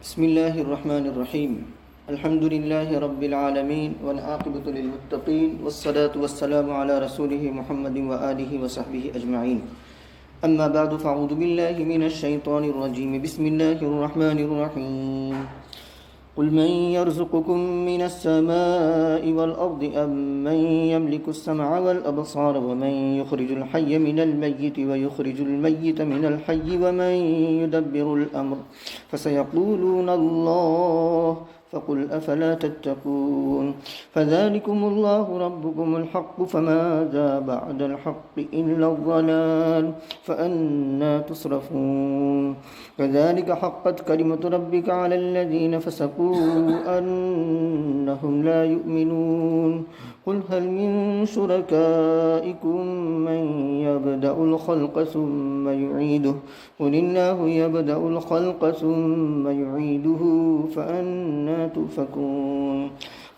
بسم الله الرحمن الرحيم. الحمد لله رب العالمين والعاقبة للمتقين والصلاة والسلام على رسوله محمد وآله وصحبه أجمعين. أما بعد فأعوذ بالله من الشيطان الرجيم. بسم الله الرحمن الرحيم. قل من يرزقكم من السماء والأرض أم من يملك السمع والأبصار ومن يخرج الحي من الميت ويخرج الميت من الحي ومن يدبر الأمر فسيقولون الله فقل أفلا تتقون فذلكم الله ربكم الحق فماذا بعد الحق إلا الضلال فأنى تصرفون كذلك حقت كلمة ربك على الذين فسقوا أنهم لا يؤمنون قل هل من شركائكم من يبدأ الخلق ثم يعيده قل الله يبدأ الخلق ثم يعيده فأنى تؤفكون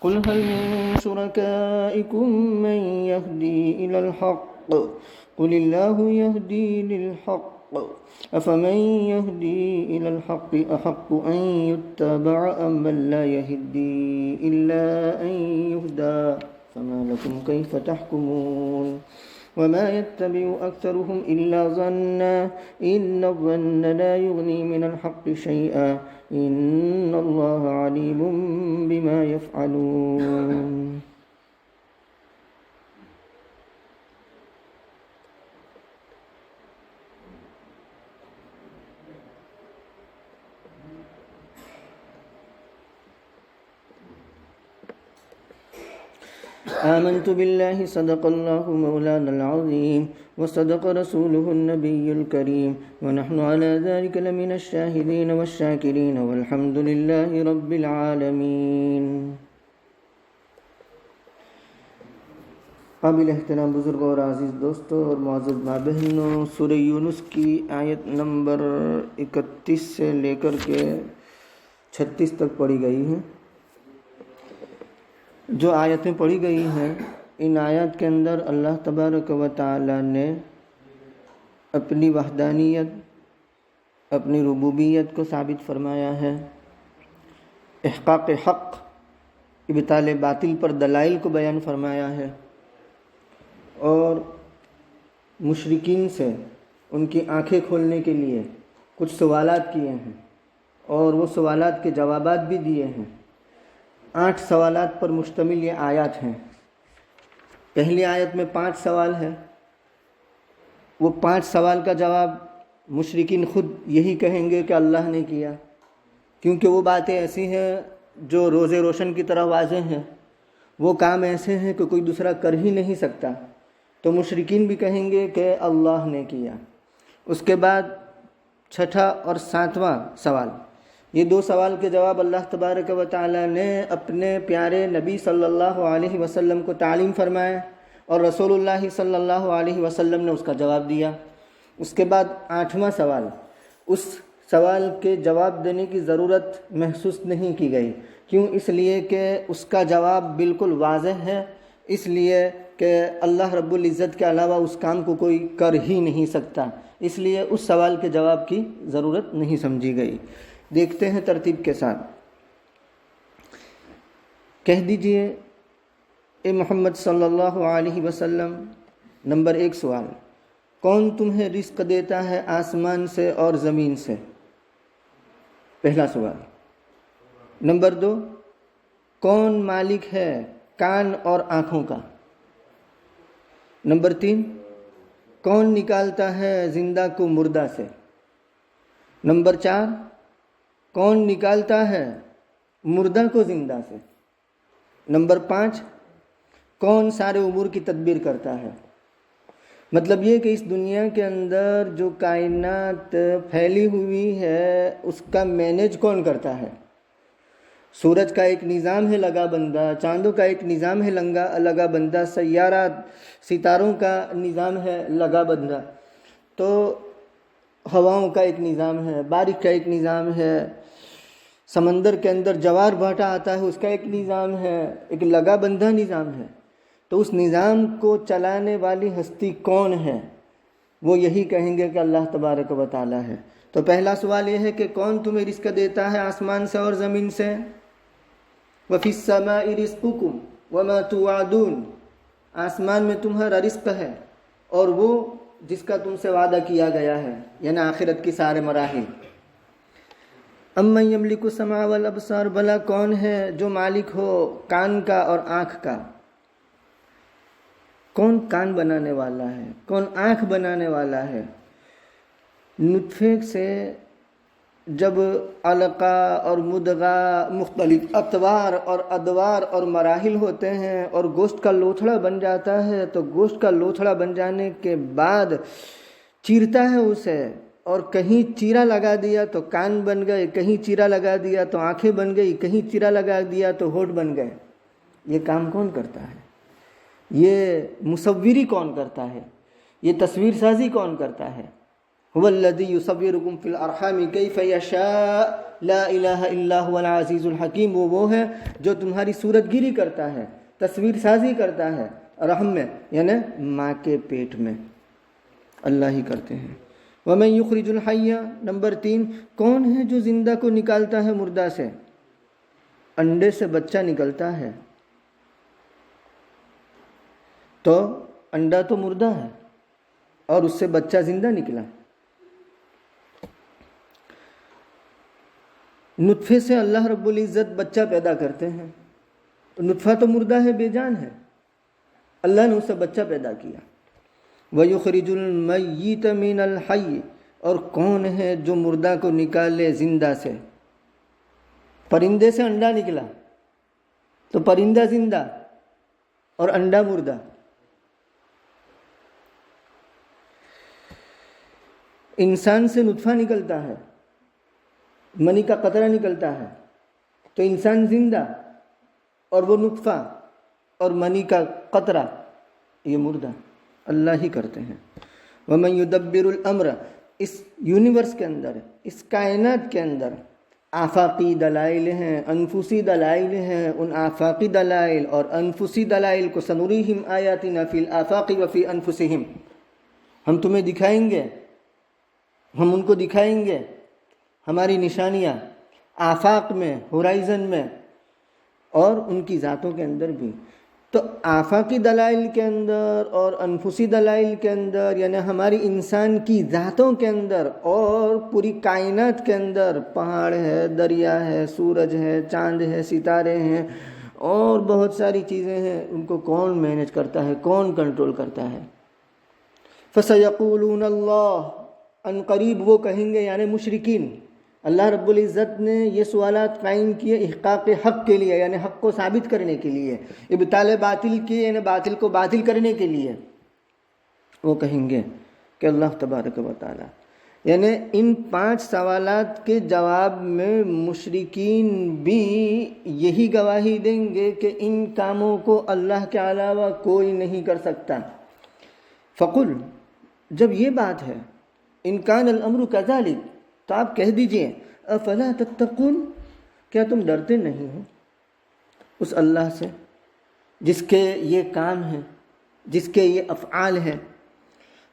قل هل من شركائكم من يهدي إلى الحق قل الله يهدي للحق أفمن يهدي إلى الحق أحق أن يتبع أم من لا يهدي إلا أن يهدى فما لكم كيف تحكمون وما يتبع أكثرهم إلا ظنا إن الظن لا يغني من الحق شيئا إن الله عليم بما يفعلون. آمنت بالله صدق الله مولانا العظيم وصدق رسوله النبي الكريم ونحن على ذلك لمن الشاهدين والشاكرين والحمد لله رب العالمين. قابل احترام بزرگوں اور عزیز دوستوں اور معزز ماں بہنوں، سورہ یونس کی آیت نمبر 31 سے لے کر کے 36 تک پڑھی گئی ہیں. جو آیتیں پڑھی گئی ہیں ان آیات کے اندر اللہ تبارک و تعالی نے اپنی وحدانیت، اپنی ربوبیت کو ثابت فرمایا ہے، احقاق حق، ابطال باطل پر دلائل کو بیان فرمایا ہے، اور مشرکین سے ان کی آنکھیں کھولنے کے لیے کچھ سوالات کیے ہیں اور وہ سوالات کے جوابات بھی دیے ہیں. 8 سوالات پر مشتمل یہ آیات ہیں. پہلی آیت میں 5 سوال ہیں. وہ 5 سوال کا جواب مشرکین خود یہی کہیں گے کہ اللہ نے کیا، کیونکہ وہ باتیں ایسی ہیں جو روز روشن کی طرح واضح ہیں، وہ کام ایسے ہیں کہ کوئی دوسرا کر ہی نہیں سکتا، تو مشرکین بھی کہیں گے کہ اللہ نے کیا. اس کے بعد 6واں اور 7واں سوال، یہ 2 سوال کے جواب اللہ تبارک و تعالی نے اپنے پیارے نبی صلی اللہ علیہ وسلم کو تعلیم فرمایا اور رسول اللہ صلی اللہ علیہ وسلم نے اس کا جواب دیا. اس کے بعد 8واں سوال، اس سوال کے جواب دینے کی ضرورت محسوس نہیں کی گئی. کیوں؟ اس لیے کہ اس کا جواب بالکل واضح ہے، اس لیے کہ اللہ رب العزت کے علاوہ اس کام کو کوئی کر ہی نہیں سکتا، اس لیے اس سوال کے جواب کی ضرورت نہیں سمجھی گئی. دیکھتے ہیں ترتیب کے ساتھ. کہہ دیجئے اے محمد صلی اللہ علیہ وسلم، نمبر 1 سوال، کون تمہیں رزق دیتا ہے آسمان سے اور زمین سے؟ پہلا سوال. نمبر 2، کون مالک ہے کان اور آنکھوں کا؟ نمبر 3، کون نکالتا ہے زندہ کو مردہ سے؟ نمبر 4، کون نکالتا ہے مردہ کو زندہ سے؟ نمبر 5، کون سارے امور کی تدبیر کرتا ہے؟ مطلب یہ کہ اس دنیا کے اندر جو کائنات پھیلی ہوئی ہے اس کا مینیج کون کرتا ہے؟ سورج کا ایک نظام ہے لگا بندہ، چاندوں کا ایک نظام ہے لگا بندہ، سیارات ستاروں کا نظام ہے لگا بندہ، تو ہواؤں کا ایک نظام ہے، بارش کا ایک نظام ہے، سمندر کے اندر جوار بھاٹا آتا ہے اس کا ایک نظام ہے، ایک لگا بندہ نظام ہے. تو اس نظام کو چلانے والی ہستی کون ہے؟ وہ یہی کہیں گے کہ اللہ تبارک و تعالی ہے۔ تو پہلا سوال یہ ہے کہ کون تمہیں رزق دیتا ہے آسمان سے اور زمین سے؟ وَفِي السَّمَاءِ رِزْقُكُمْ وَمَا تُوعَدُونَ، آسمان میں تمہارا رزق ہے اور وہ جس کا تم سے وعدہ کیا گیا ہے، یعنی آخرت کی سارے مراحل۔ اَمَّن يَمْلِكُ السَّمْعَ وَالْأَبْصَارَ، بھلا کون ہے جو مالک ہو کان کا اور آنکھ کا؟ کون کان بنانے والا ہے؟ کون آنکھ بنانے والا ہے؟ نطفے سے جب علقہ اور مدغہ مختلف اطوار اور ادوار اور مراحل ہوتے ہیں اور گوشت کا لوتھڑا بن جاتا ہے، تو گوشت کا لوتھڑا بن جانے کے بعد چیرتا ہے اسے، اور کہیں چیرا لگا دیا تو کان بن گئے، کہیں چیرا لگا دیا تو آنکھیں بن گئی، کہیں چیرا لگا دیا تو ہونٹ بن گئے۔ یہ کام کون کرتا ہے؟ یہ مصوری کون کرتا ہے؟ یہ تصویر سازی کون کرتا ہے؟ هو الذي يصوركم في الارحام كيف يشاء لا الہ الا هو العزیز الحکیم، وہ ہے جو تمہاری صورت گیری کرتا ہے، تصویر سازی کرتا ہے رحم میں، یعنی ماں کے پیٹ میں، اللہ ہی کرتے ہیں۔ ومن یخرج الحی، نمبر 3، کون ہے جو زندہ کو نکالتا ہے مردہ سے؟ انڈے سے بچہ نکلتا ہے تو انڈا تو مردہ ہے اور اس سے بچہ زندہ نکلا۔ نطفے سے اللہ رب العزت بچہ پیدا کرتے ہیں، تو نطفہ تو مردہ ہے، بے جان ہے، اللہ نے اسے بچہ پیدا کیا۔ وَيُخْرِجُ الْمَيِّتَ مِنَ الْحَيِّ، اور کون ہے جو مردہ کو نکالے زندہ سے؟ پرندے سے انڈا نکلا تو پرندہ زندہ اور انڈا مردہ۔ انسان سے نطفہ نکلتا ہے، منی کا قطرہ نکلتا ہے تو انسان زندہ، اور وہ نطفہ اور منی کا قطرہ یہ مردہ، اللہ ہی کرتے ہیں۔ وَمَن يُدَبِّرُ الْأَمْرَ، اس یونیورس کے اندر، اس کائنات کے اندر آفاقی دلائل ہیں، انفسی دلائل ہیں۔ ان آفاقی دلائل اور انفسی دلائل کو سنریہم آیاتنا فی الآفاق وفی انفسہم، ہم تمہیں دکھائیں گے، ہم ان کو دکھائیں گے ہماری نشانیاں آفاق میں، ہورائزن میں، اور ان کی ذاتوں کے اندر بھی۔ تو آفاقی دلائل کے اندر اور انفسی دلائل کے اندر، یعنی ہماری انسان کی ذاتوں کے اندر اور پوری کائنات کے اندر، پہاڑ ہے، دریا ہے، سورج ہے، چاند ہے، ستارے ہیں اور بہت ساری چیزیں ہیں، ان کو کون مینیج کرتا ہے، کون کنٹرول کرتا ہے؟ فَسَيَقُولُونَ اللَّهُ، ان قریب وہ کہیں گے، یعنی مشرکین۔ اللہ رب العزت نے یہ سوالات قائم کیے احقاق حق کے لیے، یعنی حق کو ثابت کرنے کے لیے، ابطال باطل کی، یعنی باطل کو باطل کرنے کے لیے۔ وہ کہیں گے کہ اللہ تبارک و تعالی، یعنی ان 5 سوالات کے جواب میں مشرکین بھی یہی گواہی دیں گے کہ ان کاموں کو اللہ کے علاوہ کوئی نہیں کر سکتا۔ فقل، جب یہ بات ہے، ان کان الامر کذالک، تو آپ کہہ دیجئے افلا تتقون، کیا تم ڈرتے نہیں ہو اس اللہ سے جس کے یہ کام ہیں، جس کے یہ افعال ہیں؟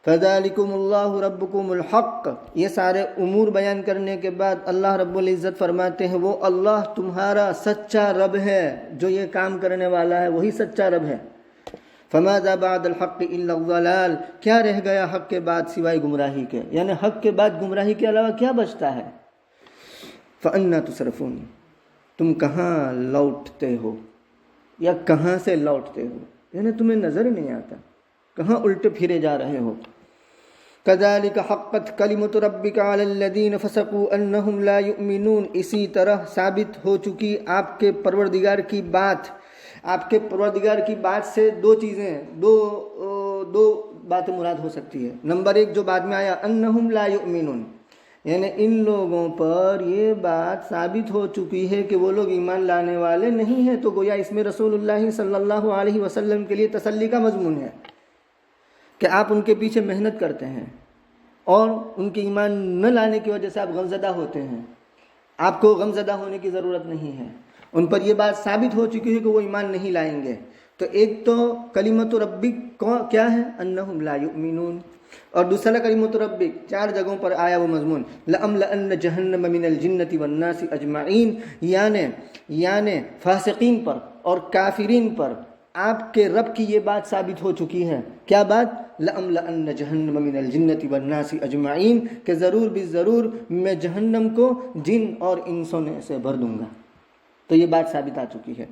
فذالکم اللہ ربکم الحق، یہ سارے امور بیان کرنے کے بعد اللہ رب العزت فرماتے ہیں وہ اللہ تمہارا سچا رب ہے، جو یہ کام کرنے والا ہے وہی سچا رب ہے۔ فماذا بعد الحق الا الضلال، کیا رہ گیا حق کے بعد سوائے گمراہی کے، یعنی حق کے بعد گمراہی کے علاوہ کیا بچتا ہے؟ فأنا تصرفون، تم کہاں لوٹتے ہو یا کہاں سے لوٹتے ہو، یعنی تمہیں نظر ہی نہیں آتا، کہاں الٹے پھرے جا رہے ہو۔ كذلك حقت کلمۃ ربک علی الذین فسقوا انہم لا یؤمنون، اسی طرح ثابت ہو چکی آپ کے پروردگار کی بات۔ آپ کے پروردگار کی بات سے 2 چیزیں ہیں، دو باتیں مراد ہو سکتی ہے۔ نمبر 1 جو بعد میں آیا، انہم لا یؤمنون، یعنی ان لوگوں پر یہ بات ثابت ہو چکی ہے کہ وہ لوگ ایمان لانے والے نہیں ہیں، تو گویا اس میں رسول اللہ صلی اللہ علیہ وسلم کے لیے تسلی کا مضمون ہے کہ آپ ان کے پیچھے محنت کرتے ہیں اور ان کے ایمان نہ لانے کی وجہ سے آپ غمزدہ ہوتے ہیں، آپ کو غمزدہ ہونے کی ضرورت نہیں ہے۔ ان پر یہ بات ثابت ہو چکی ہے کہ وہ ایمان نہیں لائیں گے۔ تو ایک تو کلمۃ ربک کیا ہے، انہم لا یؤمنون، اور دوسرا کلمۃ ربک 4 جگہوں پر آیا وہ مضمون، لَأَمْلَأَنَّ جَهَنَّمَ مِنَ الْجِنَّةِ وَالنَّاسِ أَجْمَعِينَ، یعنی فاسقین پر اور کافرین پر آپ کے رب کی یہ بات ثابت ہو چکی ہے۔ کیا بات؟ لَأَمْلَأَنَّ جَهَنَّمَ مِنَ الْجِنَّةِ وَالنَّاسِ أَجْمَعِينَ، کہ ضرور بالضرور میں جہنم کو جن اور انسوں سے بھر دوں گا۔ تو یہ بات ثابت آ چکی ہے۔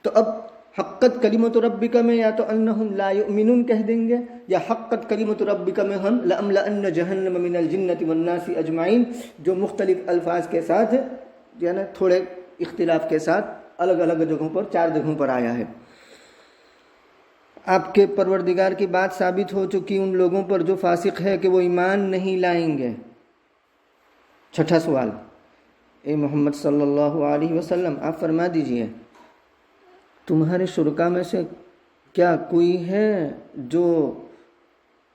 تو اب حقت کلمۃ ربک میں یا تو انہم لا یؤمنون کہہ دیں گے، یا حقت کلمۃ ربک میں ہم لأملأن جہنم من الجنۃ والناس اجمعین، جو مختلف الفاظ کے ساتھ یعنی تھوڑے اختلاف کے ساتھ الگ الگ جگہوں پر 4 جگہوں پر آیا ہے۔ آپ کے پروردگار کی بات ثابت ہو چکی ان لوگوں پر جو فاسق ہے کہ وہ ایمان نہیں لائیں گے۔ 6واں سوال، اے محمد صلی اللہ علیہ وسلم آپ فرما دیجئے تمہارے شرکا میں سے کیا کوئی ہے جو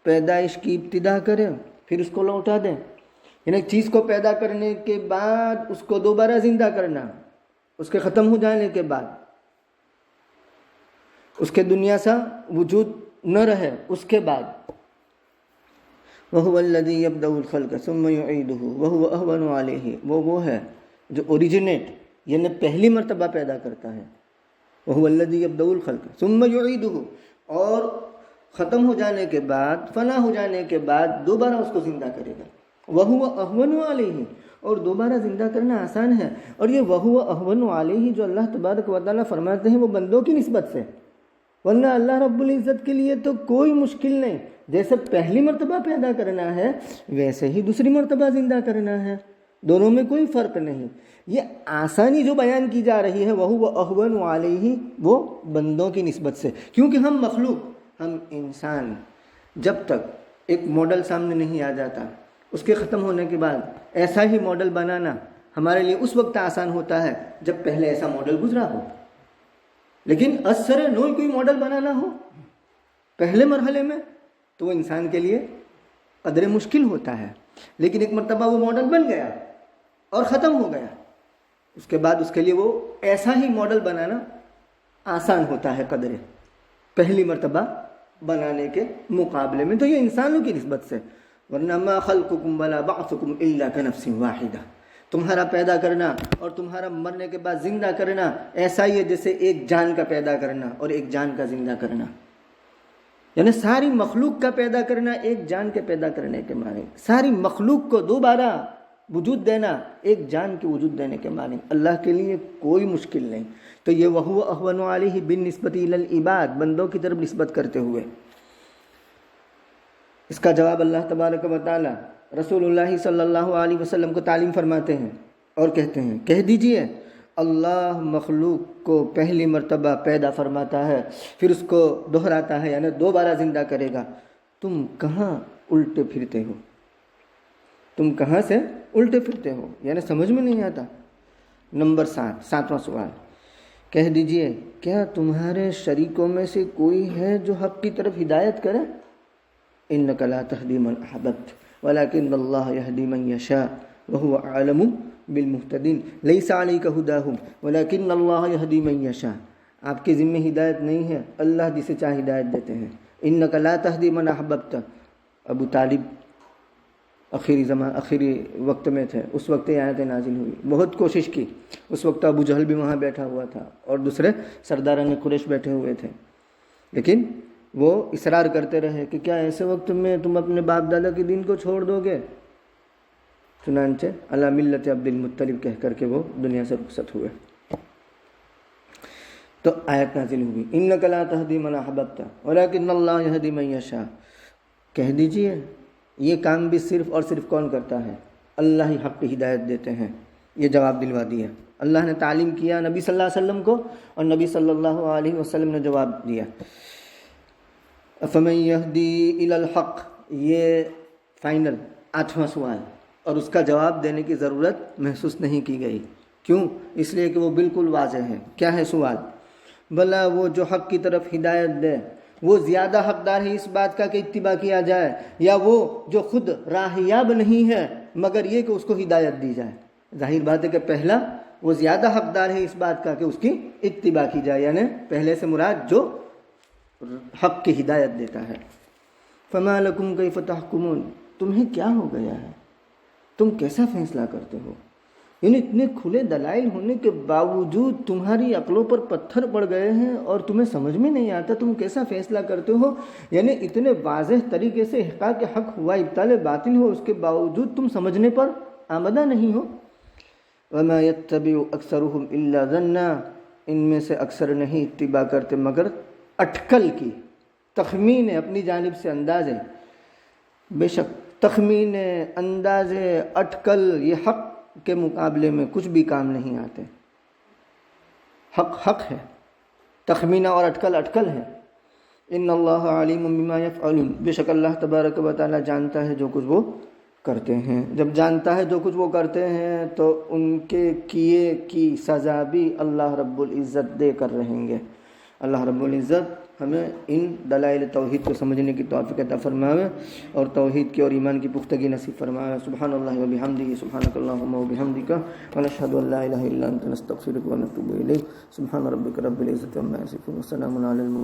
پیدائش کی ابتدا کرے پھر اس کو لوٹا دے؟ یعنی ایک چیز کو پیدا کرنے کے بعد اس کو دوبارہ زندہ کرنا، اس کے ختم ہو جانے کے بعد اس کے دنیا سا وجود نہ رہے، اس کے بعد وَهُوَ الَّذِي يَبْدَأُ الْخَلْقَ ثُمَّ يُعِيدُهُ وَهُوَ أَهْوَنُ عَلَيْهِ، وہ ہے جو اوریجنیٹ یعنی پہلی مرتبہ پیدا کرتا ہے۔ وَهُوَ الَّذِي يَبْدَأُ الْخَلْقَ ثُمَّ يُعِيدُهُ، اور ختم ہو جانے کے بعد، فنا ہو جانے کے بعد دوبارہ اس کو زندہ کرے گا۔ وَهُوَ أَهْوَنُ عَلَيْهِ، اور دوبارہ زندہ کرنا آسان ہے۔ اور یہ وَهُوَ أَهْوَنُ عَلَيْهِ جو اللہ تبارک و تعالیٰ فرماتے ہیں وہ بندوں کی نسبت سے، ورنہ اللہ رب العزت کے لیے تو کوئی مشکل نہیں۔ جیسے پہلی مرتبہ پیدا کرنا ہے ویسے ہی دوسری مرتبہ زندہ کرنا ہے، دونوں میں کوئی فرق نہیں۔ یہ آسانی جو بیان کی جا رہی ہے وَهُوَ أَهْوَنُ عَلَيْهِ، وہ بندوں کی نسبت سے، کیونکہ ہم مخلوق، ہم انسان جب تک ایک ماڈل سامنے نہیں آ جاتا اس کے ختم ہونے کے بعد ایسا ہی ماڈل بنانا ہمارے لیے اس وقت آسان ہوتا ہے جب پہلے ایسا ماڈل گزرا ہو۔ لیکن اثر نوئی کوئی ماڈل بنانا ہو پہلے مرحلے میں تو وہ انسان کے لیے قدر مشکل ہوتا ہے، لیکن ایک مرتبہ وہ ماڈل بن گیا اور ختم ہو گیا، اس کے بعد اس کے لیے وہ ایسا ہی ماڈل بنانا آسان ہوتا ہے قدر پہلی مرتبہ بنانے کے مقابلے میں۔ تو یہ انسانوں کی نسبت سے، ورنہ ما خلقکم ولا بعثکم الا کنفس واحدہ، تمہارا پیدا کرنا اور تمہارا مرنے کے بعد زندہ کرنا ایسا ہی ہے جیسے ایک جان کا پیدا کرنا اور ایک جان کا زندہ کرنا، یعنی ساری مخلوق کا پیدا کرنا ایک جان کے پیدا کرنے کے معنی، ساری مخلوق کو دوبارہ وجود دینا ایک جان کے وجود دینے کے معنی۔ اللہ کے لیے کوئی مشکل نہیں۔ تو یہ وَهُوَ أَهْوَنُ عَلَيْهِ بِالنِّسْبَةِ إِلَى الْعِبَادِ، بندوں کی طرف نسبت کرتے ہوئے۔ اس کا جواب اللہ تبارک و تعالی رسول اللہ صلی اللہ علیہ وسلم کو تعلیم فرماتے ہیں اور کہتے ہیں کہہ دیجئے اللہ مخلوق کو پہلی مرتبہ پیدا فرماتا ہے پھر اس کو دہراتا ہے یعنی دوبارہ زندہ کرے گا، تم کہاں الٹے پھرتے ہو؟ تم کہاں سے الٹے پھرتے ہو؟ یعنی سمجھ میں نہیں آتا۔ نمبر 7واں سوال، کہہ دیجئے کیا تمہارے شریکوں میں سے کوئی ہے جو حق کی طرف ہدایت کرے؟ انک لا تہدی من احببت ولکن اللہ یہدی من یشاء وہو اعلم بالمہتدین لیس علیک ہداہم ولکن اللہ یہدی من یشاء، آپ کے ذمہ ہدایت نہیں ہے، اللہ جسے چاہے ہدایت دیتے ہیں۔ انک لا تہدی من احببت، ابو طالب آخری وقت میں تھے، اس وقت یہ آیت نازل ہوئی، بہت کوشش کی، اس وقت ابو جہل بھی وہاں بیٹھا ہوا تھا اور دوسرے سرداران قریش بیٹھے ہوئے تھے، لیکن وہ اصرار کرتے رہے کہ کیا ایسے وقت میں تم اپنے باپ دادا کے دین کو چھوڑ دو گے؟ چنانچہ علی ملت عبد المطلب کہہ کر کے وہ دنیا سے رخصت ہوئے۔ تو آیت نازل ہوئی انک لا تہدی من احببت ولکن اللہ یہدی من یشاء، کہہ دیجئے یہ کام بھی صرف اور صرف کون کرتا ہے؟ اللہ ہی حق کی ہدایت دیتے ہیں۔ یہ جواب دلوا دیا، اللہ نے تعلیم کیا نبی صلی اللہ علیہ وسلم کو اور نبی صلی اللہ علیہ وسلم نے جواب دیا۔ فمن یہدی الی الحق، یہ فائنل 8واں سوال، اور اس کا جواب دینے کی ضرورت محسوس نہیں کی گئی۔ کیوں؟ اس لیے کہ وہ بالکل واضح ہے۔ کیا ہے سوال؟ بھلا وہ جو حق کی طرف ہدایت دے وہ زیادہ حقدار ہے اس بات کا کہ اتباع کیا جائے، یا وہ جو خود راہیاب نہیں ہے مگر یہ کہ اس کو ہدایت دی جائے؟ ظاہر بات ہے کہ پہلا وہ زیادہ حقدار ہے اس بات کا کہ اس کی اتباع کی جائے، یعنی پہلے سے مراد جو حق کی ہدایت دیتا ہے۔ فما لکم کیف تحکمون، تمہیں کیا ہو گیا ہے، تم کیسا فیصلہ کرتے ہو؟ یعنی اتنے کھلے دلائل ہونے کے باوجود تمہاری عقلوں پر پتھر پڑ گئے ہیں اور تمہیں سمجھ میں نہیں آتا تم کیسا فیصلہ کرتے ہو۔ یعنی اتنے واضح طریقے سے احقاق حق ہوا، ابطال باطل ہو، اس کے باوجود تم سمجھنے پر آمدہ نہیں ہو۔ وما يتبع اکثرهم الا ظنا، ان میں سے اکثر نہیں اتباع کرتے مگر اٹکل کی، تخمین اپنی جانب سے انداز ہے۔ بے شک تخمین، انداز، اٹکل یہ حق کے مقابلے میں کچھ بھی کام نہیں آتے۔ حق حق ہے، تخمینہ اور اٹکل اٹکل ہے۔ ان اللہ علیم بما یفعلون، بے شک اللہ تبارک و تعالی جانتا ہے جو کچھ وہ کرتے ہیں۔ جب جانتا ہے جو کچھ وہ کرتے ہیں تو ان کے کیے کی سزا بھی اللہ رب العزت دے کر رہیں گے۔ اللہ رب العزت ہمیں ان دلائل توحید کو سمجھنے کی توفیق عطا فرمائے اور توحید کی اور ایمان کی پختگی نصیب فرمائے۔ سبحان اللہ و بحمدہ، سبحانک اللہم و بحمدک، ونشہد ان لا الہ الا انت، نستغفرک ونتوب الیک۔ سبحان ربک رب العزت عما یصفون، وسلام علی المرسلین۔